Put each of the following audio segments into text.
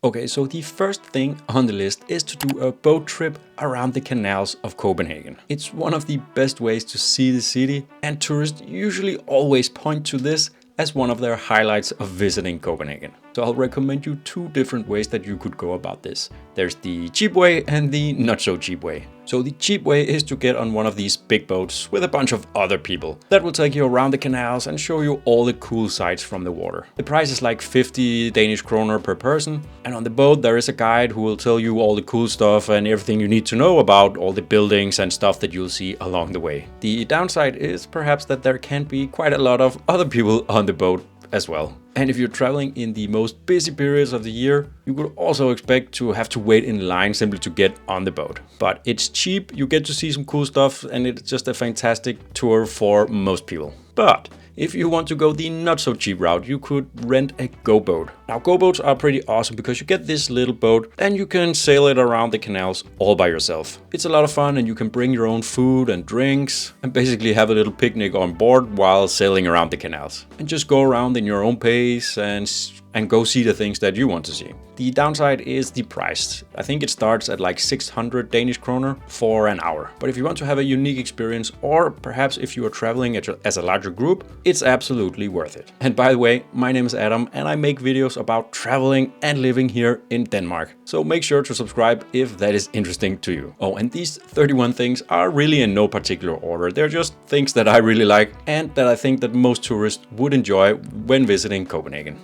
Okay, so the first thing on the list is to do a boat trip around the canals of Copenhagen. It's one of the best ways to see the city, and tourists usually always point to this as one of their highlights of visiting Copenhagen. So I'll recommend you two different ways that you could go about this. There's the cheap way and the not so cheap way. So the cheap way is to get on one of these big boats with a bunch of other people. That will take you around the canals and show you all the cool sights from the water. The price is like 50 Danish kroner per person. And on the boat there is a guide who will tell you all the cool stuff and everything you need to know about all the buildings and stuff that you'll see along the way. The downside is perhaps that there can be quite a lot of other people on the boat as well. And if you're traveling in the most busy periods of the year, you could also expect to have to wait in line simply to get on the boat. But it's cheap, you get to see some cool stuff, and it's just a fantastic tour for most people. But if you want to go the not so cheap route, you could rent a go-boat. Now, go-boats are pretty awesome because you get this little boat and you can sail it around the canals all by yourself. It's a lot of fun and you can bring your own food and drinks and basically have a little picnic on board while sailing around the canals. And just go around in your own pace and go see the things that you want to see. The downside is the price. I think it starts at like 600 Danish kroner for an hour. But if you want to have a unique experience, or perhaps if you are traveling as a larger group, it's absolutely worth it. And by the way, my name is Adam and I make videos about traveling and living here in Denmark. So make sure to subscribe if that is interesting to you. Oh, and these 31 things are really in no particular order. They're just things that I really like and that I think that most tourists would enjoy when visiting Copenhagen.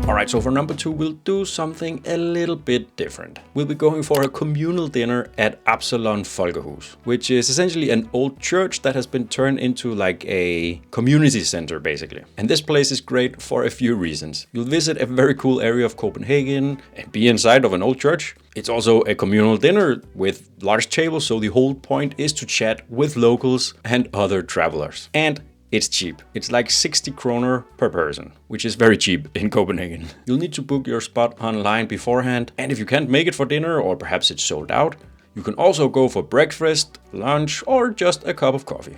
Alright, so for number 2, we'll do something a little bit different. We'll be going for a communal dinner at Absalon Folkehus, which is essentially an old church that has been turned into like a community center, basically. And this place is great for a few reasons. You'll visit a very cool area of Copenhagen and be inside of an old church. It's also a communal dinner with large tables, so the whole point is to chat with locals and other travelers. And it's cheap. It's like 60 kroner per person, which is very cheap in Copenhagen. You'll need to book your spot online beforehand, and if you can't make it for dinner or perhaps it's sold out, you can also go for breakfast, lunch, or just a cup of coffee.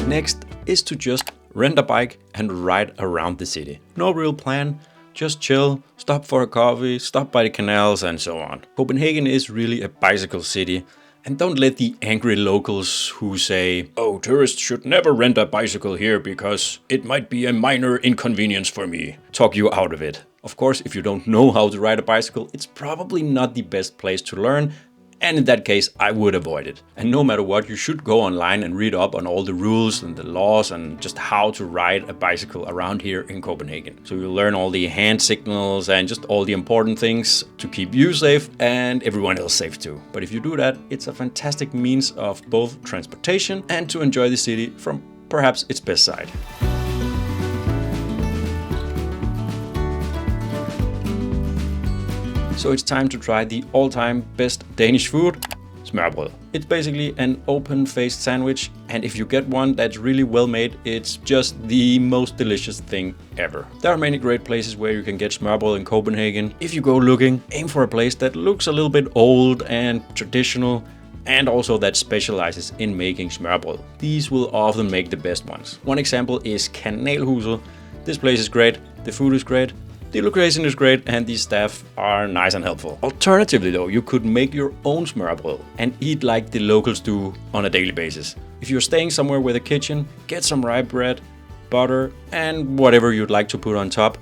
Next is to just rent a bike and ride around the city. No real plan. Just chill, stop for a coffee, stop by the canals and so on. Copenhagen is really a bicycle city, and don't let the angry locals who say, "Oh, tourists should never rent a bicycle here because it might be a minor inconvenience for me," talk you out of it. Of course, if you don't know how to ride a bicycle, it's probably not the best place to learn. And in that case, I would avoid it. And no matter what, you should go online and read up on all the rules and the laws and just how to ride a bicycle around here in Copenhagen. So you'll learn all the hand signals and just all the important things to keep you safe and everyone else safe too. But if you do that, it's a fantastic means of both transportation and to enjoy the city from perhaps its best side. So it's time to try the all-time best Danish food, smørrebrød. It's basically an open-faced sandwich, and if you get one that's really well made, it's just the most delicious thing ever. There are many great places where you can get smørrebrød in Copenhagen. If you go looking, aim for a place that looks a little bit old and traditional, and also that specializes in making smørrebrød. These will often make the best ones. One example is Kanalhuset. This place is great, the food is great, the location is great, and the staff are nice and helpful. Alternatively though, you could make your own smørrebrød and eat like the locals do on a daily basis. If you're staying somewhere with a kitchen, get some rye bread, butter, and whatever you'd like to put on top.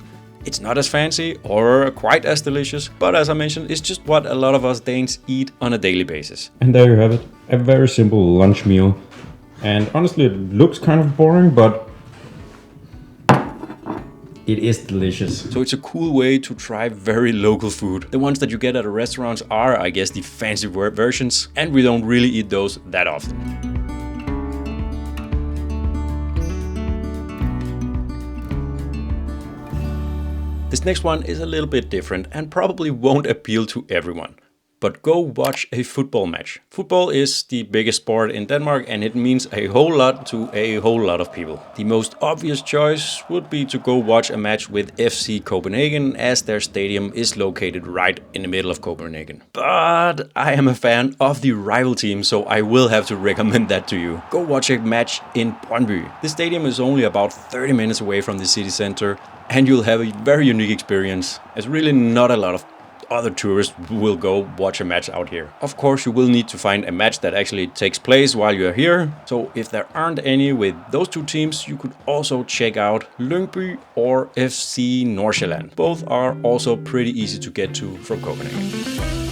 It's not as fancy or quite as delicious, but as I mentioned, it's just what a lot of us Danes eat on a daily basis. And there you have it, a very simple lunch meal. And honestly, it looks kind of boring, but it is delicious. So it's a cool way to try very local food. The ones that you get at the restaurants are, I guess, the fancy versions, and we don't really eat those that often. This next one is a little bit different and probably won't appeal to everyone. but go watch a football match. Football is the biggest sport in Denmark and it means a whole lot to a whole lot of people. The most obvious choice would be to go watch a match with FC Copenhagen, as their stadium is located right in the middle of Copenhagen. But I am a fan of the rival team, so I will have to recommend that to you. Go watch a match in Brøndby. The stadium is only about 30 minutes away from the city center, and you'll have a very unique experience, as really not a lot of other tourists will go watch a match out here. Of course, you will need to find a match that actually takes place while you're here. So if there aren't any with those two teams, you could also check out Lyngby or FC Nordsjælland. Both are also pretty easy to get to from Copenhagen.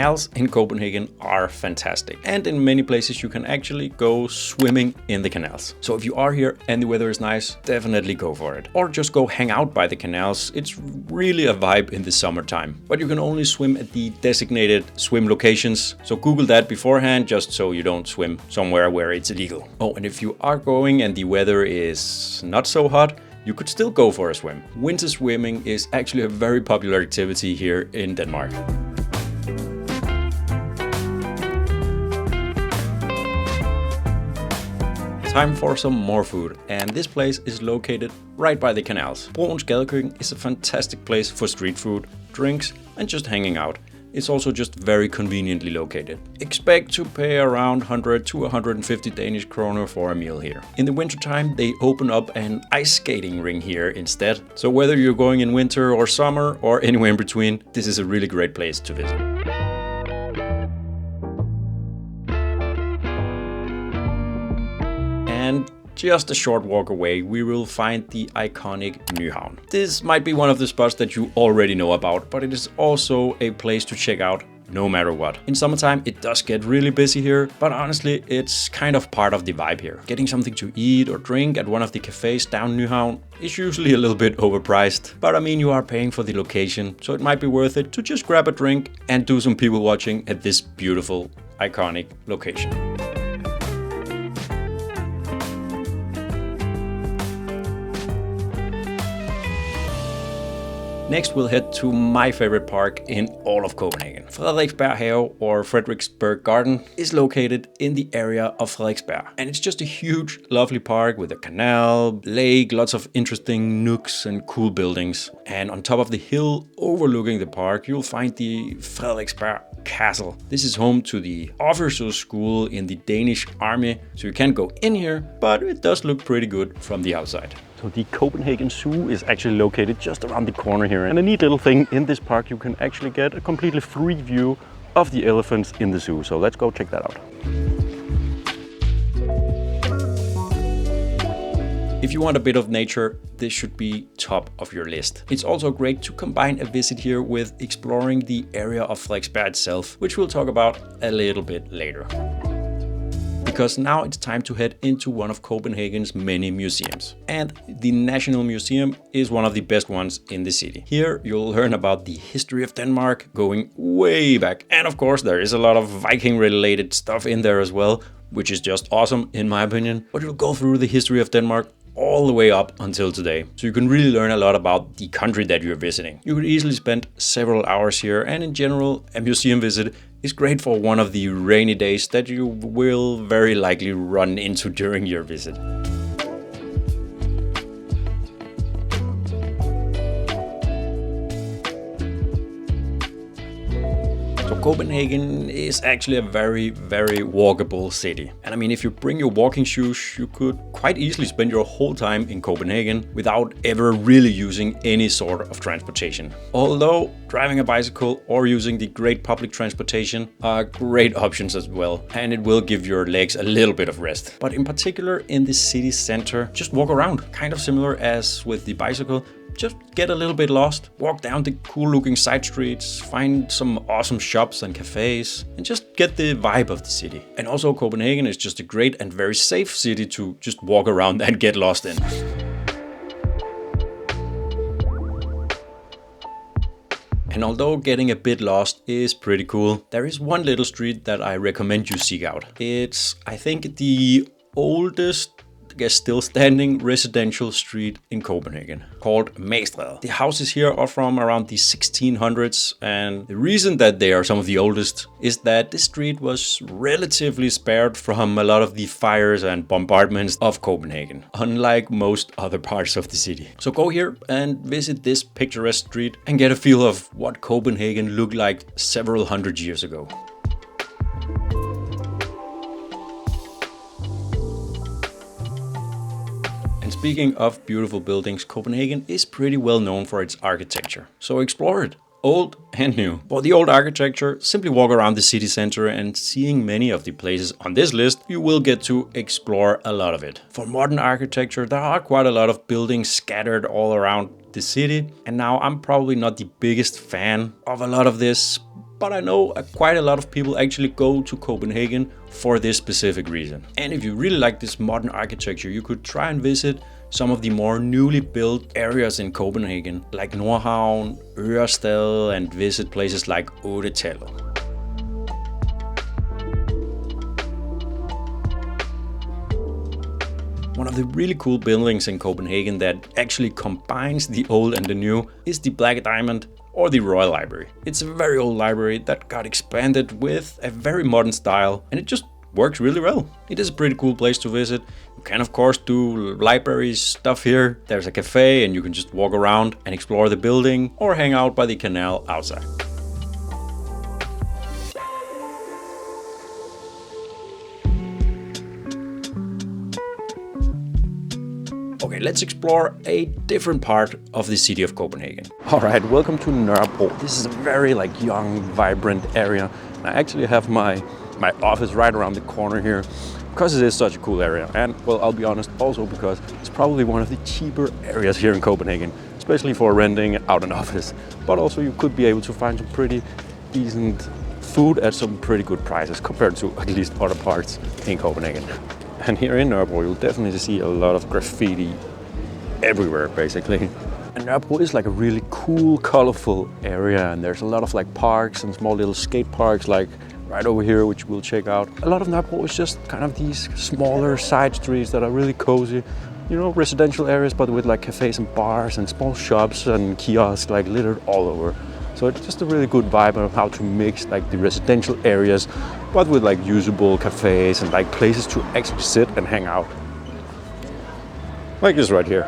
Canals in Copenhagen are fantastic, and in many places you can actually go swimming in the canals. So if you are here and the weather is nice, definitely go for it. Or just go hang out by the canals. It's really a vibe in the summertime. But you can only swim at the designated swim locations, so Google that beforehand just so you don't swim somewhere where it's illegal. Oh, and if you are going and the weather is not so hot, you could still go for a swim. Winter swimming is actually a very popular activity here in Denmark. Time for some more food, and this place is located right by the canals. Broens Gadekøkken is a fantastic place for street food, drinks and just hanging out. It's also just very conveniently located. Expect to pay around 100 to 150 Danish kroner for a meal here. In the wintertime, they open up an ice skating ring here instead. So whether you're going in winter or summer or anywhere in between, this is a really great place to visit. And just a short walk away, we will find the iconic Hound. This might be one of the spots that you already know about, but it is also a place to check out no matter what. In summertime, it does get really busy here, but honestly, it's kind of part of the vibe here. Getting something to eat or drink at one of the cafes down Hound is usually a little bit overpriced, but I mean, you are paying for the location, so it might be worth it to just grab a drink and do some people watching at this beautiful, iconic location. Next, we'll head to my favorite park in all of Copenhagen. Frederikburg Have, or Frederikburg Garden, is located in the area of Frederiksberg. And it's just a huge, lovely park with a canal, lake, lots of interesting nooks and cool buildings. And on top of the hill overlooking the park, you'll find the Frederikberg Castle. This is home to the officers' school in the Danish army, so you can't go in here, but it does look pretty good from the outside. So the Copenhagen Zoo is actually located just around the corner here. And a neat little thing, in this park you can actually get a completely free view of the elephants in the zoo. So let's go check that out. If you want a bit of nature, this should be top of your list. It's also great to combine a visit here with exploring the area of Frederiksberg itself, which we'll talk about a little bit later. Because now it's time to head into one of Copenhagen's many museums. And the National Museum is one of the best ones in the city. Here you'll learn about the history of Denmark going way back. And of course there is a lot of Viking related stuff in there as well, which is just awesome in my opinion. But you'll go through the history of Denmark all the way up until today. So you can really learn a lot about the country that you're visiting. You could easily spend several hours here, and in general, a museum visit is great for one of the rainy days that you will very likely run into during your visit. Copenhagen is actually a very, very walkable city. And I mean, if you bring your walking shoes, you could quite easily spend your whole time in Copenhagen without ever really using any sort of transportation. Although driving a bicycle or using the great public transportation are great options as well, and it will give your legs a little bit of rest. But in particular in the city center, just walk around, kind of similar as with the bicycle. Just get a little bit lost, walk down the cool looking side streets, find some awesome shops and cafes, and just get the vibe of the city. And also Copenhagen is just a great and very safe city to just walk around and get lost in. And although getting a bit lost is pretty cool, there is one little street that I recommend you seek out. It's, I think, the oldest, I guess still standing residential street in Copenhagen, called Mlinn. The houses here are from around the 1600s, and the reason that they are some of the oldest is that this street was relatively spared from a lot of the fires and bombardments of Copenhagen, unlike most other parts of the city. So go here and visit this picturesque street and get a feel of what Copenhagen looked like several hundred years ago. Speaking of beautiful buildings, Copenhagen is pretty well known for its architecture. So explore it, old and new. For the old architecture, simply walk around the city center, and seeing many of the places on this list, you will get to explore a lot of it. For modern architecture, there are quite a lot of buildings scattered all around the city. And now I'm probably not the biggest fan of a lot of this, but I know quite a lot of people actually go to Copenhagen for this specific reason. And if you really like this modern architecture, you could try and visit some of the more newly built areas in Copenhagen, like Hound, Ørsted, and visit places like TallHel. One of the really cool buildings in Copenhagen that actually combines the old and the new is the Black Diamond, or the Royal Library. It's a very old library that got expanded with a very modern style, and it just works really well. It is a pretty cool place to visit. You can of course do library stuff here. There's a cafe and you can just walk around and explore the building or hang out by the canal outside. Okay, let's explore a different part of the city of Copenhagen. All right, welcome to Nørrebro. This is a very young, vibrant area. And I actually have my office right around the corner here because it is such a cool area. And well, I'll be honest, also because it's probably one of the cheaper areas here in Copenhagen, especially for renting out an office. But also you could be able to find some pretty decent food at some pretty good prices compared to at least other parts in Copenhagen. And here in Nørrebro, you'll definitely see a lot of graffiti everywhere, basically. And Nørrebro is a really cool, colorful area, and there's a lot of parks and small little skate parks, right over here, which we'll check out. A lot of Nørrebro is just kind of these smaller side streets that are really cozy, residential areas, but with cafes and bars and small shops and kiosks littered all over. So it's just a really good vibe of how to mix the residential areas, but with usable cafes and places to actually sit and hang out. Like this right here.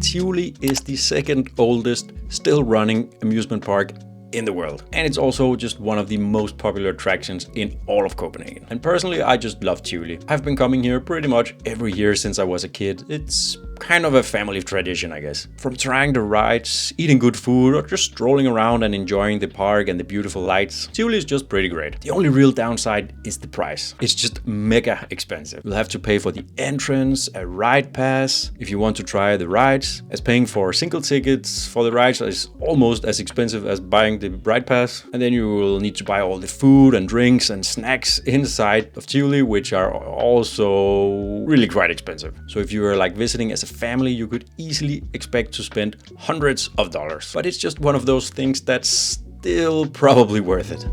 Tuli is the second oldest still running amusement park in the world. And it's also just one of the most popular attractions in all of Copenhagen. And personally, I just love Tuli. I've been coming here pretty much every year since I was a kid. It's kind of a family tradition, I guess. From trying the rides, eating good food, or just strolling around and enjoying the park and the beautiful lights, Tuli is just pretty great. The only real downside is the price. It's just mega expensive. You'll have to pay for the entrance, a ride pass, if you want to try the rides, as paying for single tickets for the rides is almost as expensive as buying the ride pass. And then you will need to buy all the food and drinks and snacks inside of Tuli, which are also really quite expensive. So if you are visiting as a family, you could easily expect to spend hundreds of dollars. But it's just one of those things that's still probably worth it.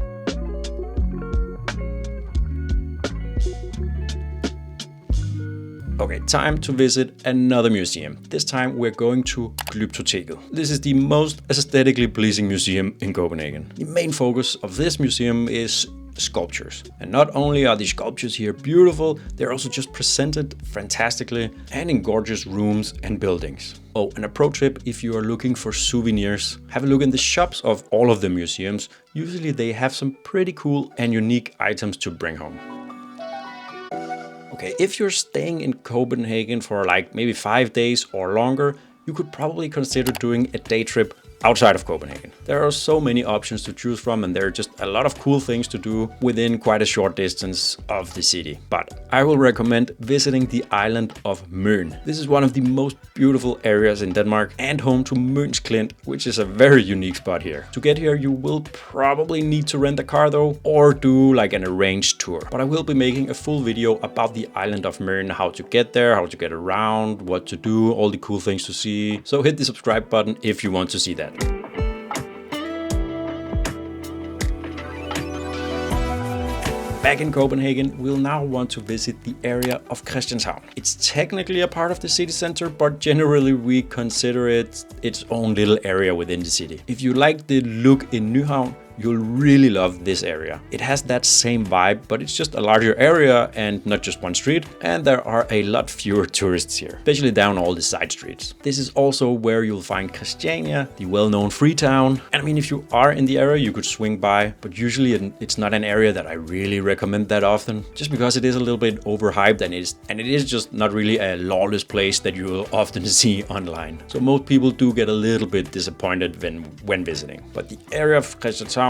Okay, time to visit another museum. This time we're going to Glyptoteket. This is the most aesthetically pleasing museum in Copenhagen. The main focus of this museum is sculptures. And not only are the sculptures here beautiful, they're also just presented fantastically and in gorgeous rooms and buildings. Oh, and a pro tip, if you are looking for souvenirs, have a look in the shops of all of the museums. Usually they have some pretty cool and unique items to bring home. Okay, if you're staying in Copenhagen for maybe 5 days or longer, you could probably consider doing a day trip outside of Copenhagen. There are so many options to choose from, and there are just a lot of cool things to do within quite a short distance of the city. But I will recommend visiting the island of Mlinn. This is one of the most beautiful areas in Denmark and home to Mlins Klint, which is a very unique spot here. To get here, you will probably need to rent a car though, or do like an arranged tour. But I will be making a full video about the island of Mlinn, how to get there, how to get around, what to do, all the cool things to see. So hit the subscribe button if you want to see that. Back in Copenhagen, we'll now want to visit the area of Christianshavn. It's technically a part of the city center, but generally we consider it its own little area within the city. If you like the look in Nyhavn, you'll really love this area. It has that same vibe, but it's just a larger area and not just one street. And there are a lot fewer tourists here, especially down all the side streets. This is also where you'll find Christiania, the well-known free town. And I mean, if you are in the area, you could swing by, but usually it's not an area that I really recommend that often, just because it is a little bit overhyped and it is just not really a lawless place that you will often see online. So most people do get a little bit disappointed when visiting. But the area of Christianshavn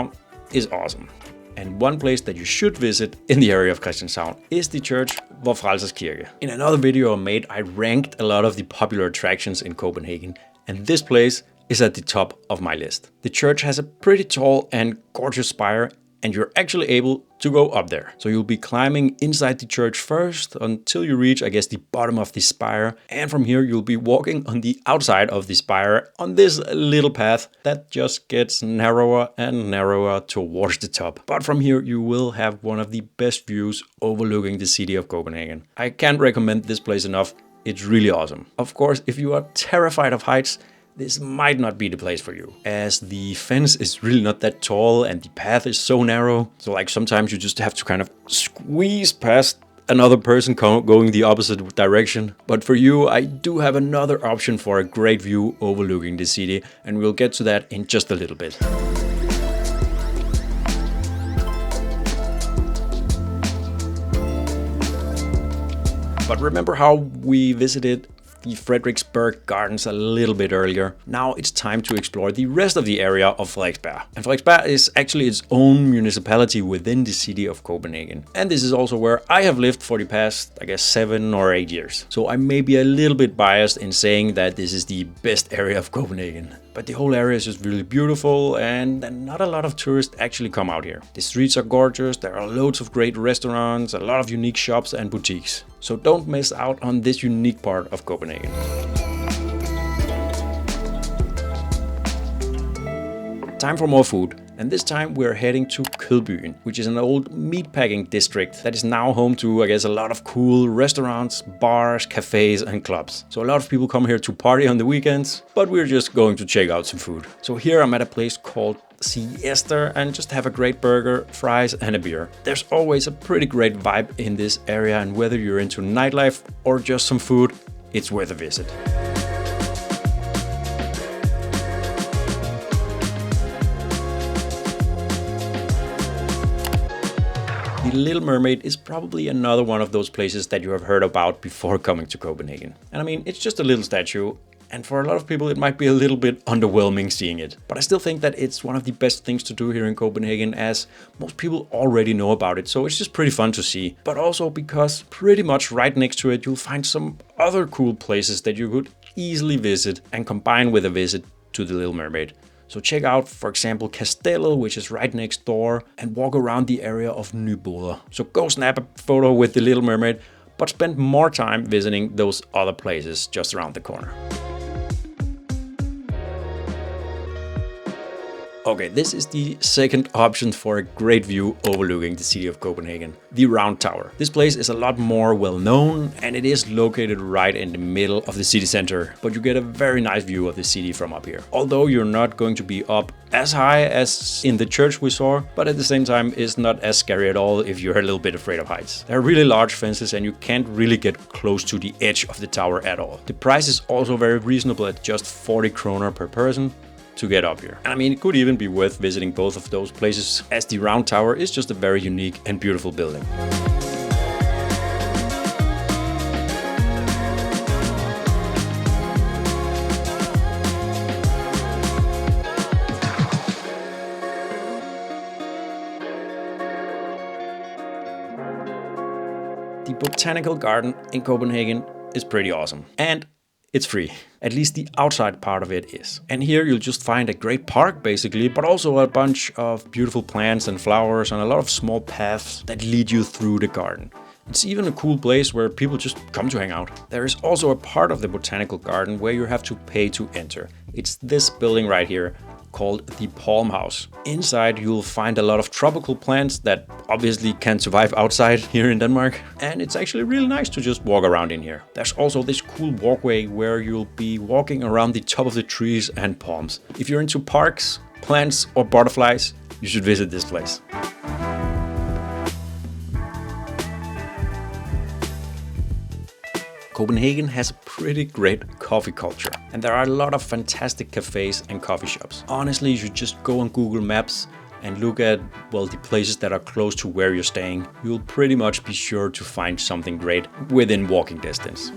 is awesome. And one place that you should visit in the area of Christianshavn is the church Vor Frelsers Kirke. In another video I made, I ranked a lot of the popular attractions in Copenhagen, and this place is at the top of my list. The church has a pretty tall and gorgeous spire, and you're actually able to go up there. So you'll be climbing inside the church first until you reach, I guess, the bottom of the spire. And from here, you'll be walking on the outside of the spire on this little path that just gets narrower and narrower towards the top. But from here, you will have one of the best views overlooking the city of Copenhagen. I can't recommend this place enough. It's really awesome. Of course, if you are terrified of heights, this might not be the place for you, as the fence is really not that tall and the path is so narrow. So like sometimes you just have to kind of squeeze past another person going the opposite direction. But for you, I do have another option for a great view overlooking the city, and we'll get to that in just a little bit. But remember how we visited the Frederikburg Gardens a little bit earlier? Now it's time to explore the rest of the area of Frederikberg. And Frederikberg is actually its own municipality within the city of Copenhagen. And this is also where I have lived for the past, I guess, 7 or 8 years. So I may be a little bit biased in saying that this is the best area of Copenhagen. But the whole area is just really beautiful, and not a lot of tourists actually come out here. The streets are gorgeous, there are loads of great restaurants, a lot of unique shops and boutiques. So don't miss out on this unique part of Copenhagen. Time for more food. And this time we're heading to Kødbyen, which is an old meatpacking district that is now home to, I guess, a lot of cool restaurants, bars, cafes and clubs. So a lot of people come here to party on the weekends, but we're just going to check out some food. So here I'm at a place called Siesta and just have a great burger, fries and a beer. There's always a pretty great vibe in this area, and whether you're into nightlife or just some food, it's worth a visit. The Little Mermaid is probably another one of those places that you have heard about before coming to Copenhagen. And I mean, it's just a little statue, and for a lot of people it might be a little bit underwhelming seeing it. But I still think that it's one of the best things to do here in Copenhagen, as most people already know about it, so it's just pretty fun to see. But also because pretty much right next to it you'll find some other cool places that you could easily visit and combine with a visit to the Little Mermaid. So check out, for example, Castellet, which is right next door, and walk around the area of Nyboder. So go snap a photo with the Little Mermaid, but spend more time visiting those other places just around the corner. Okay, this is the second option for a great view overlooking the city of Copenhagen, the Round Tower. This place is a lot more well known, and it is located right in the middle of the city center, but you get a very nice view of the city from up here. Although you're not going to be up as high as in the church we saw, but at the same time it's not as scary at all if you're a little bit afraid of heights. There are really large fences and you can't really get close to the edge of the tower at all. The price is also very reasonable at just 40 kroner per person to get up here. And I mean, it could even be worth visiting both of those places, as the Round Tower is just a very unique and beautiful building. The Botanical Garden in Copenhagen is pretty awesome. And it's free. At least the outside part of it is. And here you'll just find a great park basically, but also a bunch of beautiful plants and flowers and a lot of small paths that lead you through the garden. It's even a cool place where people just come to hang out. There is also a part of the Botanical Garden where you have to pay to enter. It's this building right here, called the Palm House. Inside you'll find a lot of tropical plants that obviously can't survive outside here in Denmark. And it's actually really nice to just walk around in here. There's also this cool walkway where you'll be walking around the top of the trees and palms. If you're into parks, plants or butterflies, you should visit this place. Copenhagen has a pretty great coffee culture, and there are a lot of fantastic cafes and coffee shops. Honestly, you should just go on Google Maps and look at, well, the places that are close to where you're staying. You'll pretty much be sure to find something great within walking distance.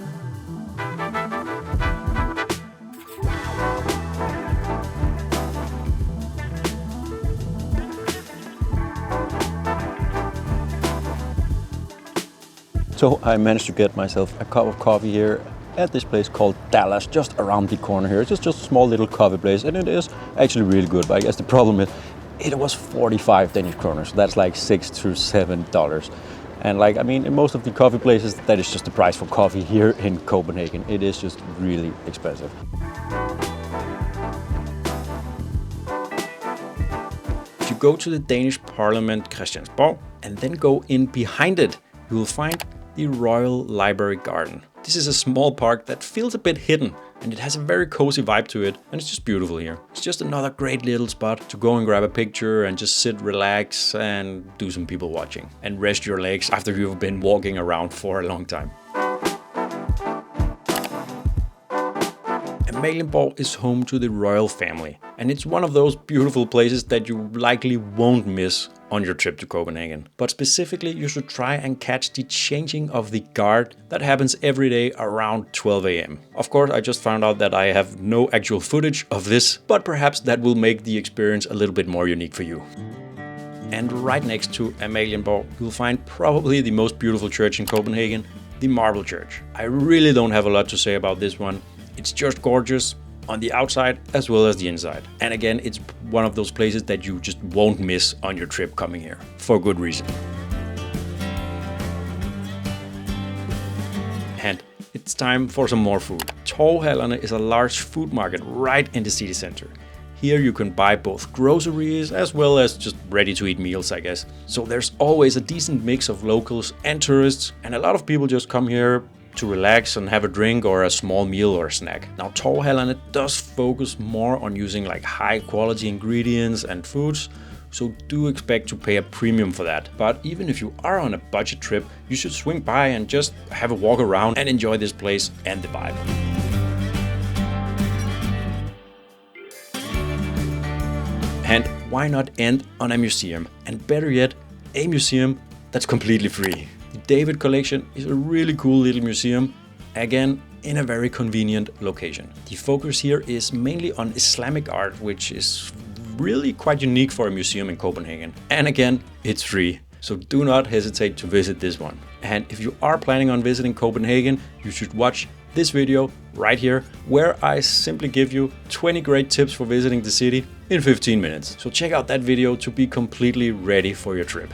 So I managed to get myself a cup of coffee here at this place called TallHel, just around the corner here. It's just a small little coffee place, and it is actually really good. But I guess the problem is it was 45 Danish kroner, so that's like $6 to $7. And like, I mean, in most of the coffee places, that is just the price for coffee here in Copenhagen. It is just really expensive. If you go to the Danish Parliament Christiansborg and then go in behind it, you will find the Royal Library Garden. This is a small park that feels a bit hidden, and it has a very cozy vibe to it, and it's just beautiful here. It's just another great little spot to go and grab a picture and just sit, relax, and do some people watching. And rest your legs after you've been walking around for a long time. Mlinn is home to the royal family, and it's one of those beautiful places that you likely won't miss on your trip to Copenhagen. But specifically, you should try and catch the changing of the guard that happens every day around 12 AM. Of course, I just found out that I have no actual footage of this, but perhaps that will make the experience a little bit more unique for you. And right next to Mlinn, you'll find probably the most beautiful church in Copenhagen, the Marble Church. I really don't have a lot to say about this one. It's just gorgeous on the outside as well as the inside. And again, it's one of those places that you just won't miss on your trip coming here, for good reason. And it's time for some more food. TallHel is a large food market right in the city center. Here you can buy both groceries as well as just ready-to-eat meals, I guess. So there's always a decent mix of locals and tourists, and a lot of people just come here to relax and have a drink or a small meal or a snack. Now TallHel does focus more on using like high quality ingredients and foods, so do expect to pay a premium for that. But even if you are on a budget trip, you should swing by and just have a walk around and enjoy this place and the vibe. And why not end on a museum? And better yet, a museum that's completely free. The David Collection is a really cool little museum, again in a very convenient location. The focus here is mainly on Islamic art, which is really quite unique for a museum in Copenhagen. And again, it's free, so do not hesitate to visit this one. And if you are planning on visiting Copenhagen, you should watch this video right here, where I simply give you 20 great tips for visiting the city in 15 minutes. So check out that video to be completely ready for your trip.